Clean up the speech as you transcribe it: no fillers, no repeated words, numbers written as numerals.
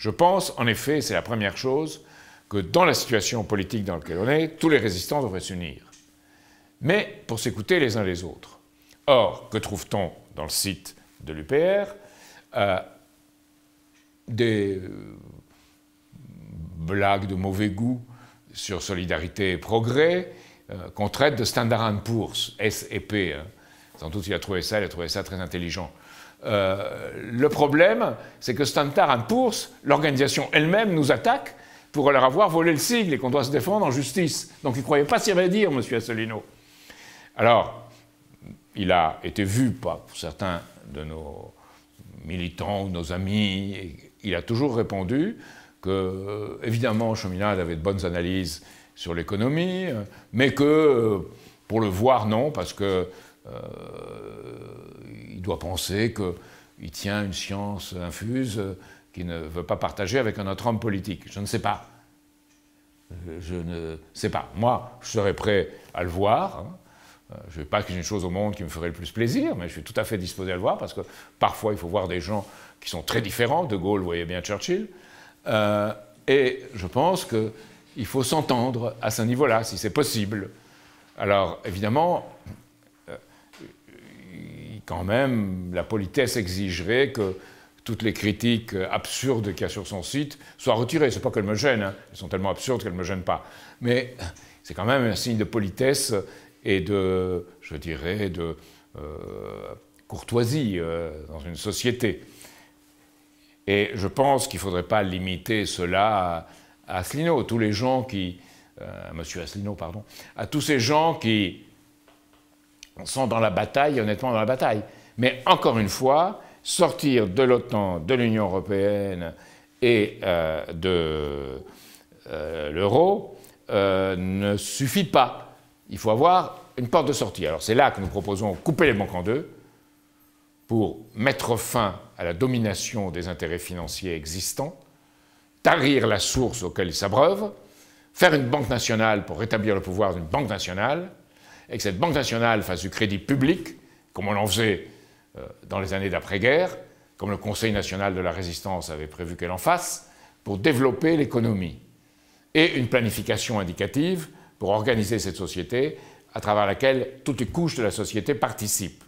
Je pense, en effet, c'est la première chose, que dans la situation politique dans laquelle on est, tous les résistants devraient s'unir. Mais pour s'écouter les uns les autres. Or, que trouve-t-on dans le site de l'UPR? Des blagues de mauvais goût sur solidarité et progrès, qu'on traite de Standard & Poor's, S et P. Hein. Sans doute il a trouvé ça très intelligent. Le problème, c'est que Standard & Poor's, l'organisation elle-même, nous attaque pour leur avoir volé le sigle et qu'on doit se défendre en justice. Donc il ne croyait pas s'y dire, M. Asselineau. Alors, il a été vu par certains de nos militants ou nos amis, et il a toujours répondu que, évidemment, Cheminade avait de bonnes analyses sur l'économie, mais que, pour le voir, non, parce que il doit penser qu'il tient une science infuse qu'il ne veut pas partager avec un autre homme politique. Je ne sais pas. Je ne sais pas. Moi, je serais prêt à le voir. Hein. Je ne veux pas qu'il y ait une chose au monde qui me ferait le plus plaisir, mais je suis tout à fait disposé à le voir, parce que parfois, il faut voir des gens qui sont très différents. De Gaulle voyait bien Churchill. Et je pense qu'il faut s'entendre à ce niveau-là, si c'est possible. Alors, évidemment, quand même, la politesse exigerait que toutes les critiques absurdes qu'il y a sur son site soient retirées. C'est pas qu'elles me gênent, hein. Elles sont tellement absurdes qu'elles ne me gênent pas. Mais c'est quand même un signe de politesse et de, je dirais, de courtoisie dans une société. Et je pense qu'il ne faudrait pas limiter cela à Asselineau. Tous les gens qui... Monsieur Asselineau, pardon. À tous ces gens qui sont dans la bataille, honnêtement dans la bataille. Mais encore une fois, sortir de l'OTAN, de l'Union européenne et de l'euro ne suffit pas. Il faut avoir une porte de sortie. Alors c'est là que nous proposons de couper les banques en deux pour mettre fin à la domination des intérêts financiers existants, tarir la source auquel ils s'abreuvent, faire une banque nationale pour rétablir le pouvoir d'une banque nationale, et que cette banque nationale fasse du crédit public, comme on en faisait dans les années d'après-guerre, comme le Conseil national de la résistance avait prévu qu'elle en fasse, pour développer l'économie. Et une planification indicative pour organiser cette société à travers laquelle toutes les couches de la société participent.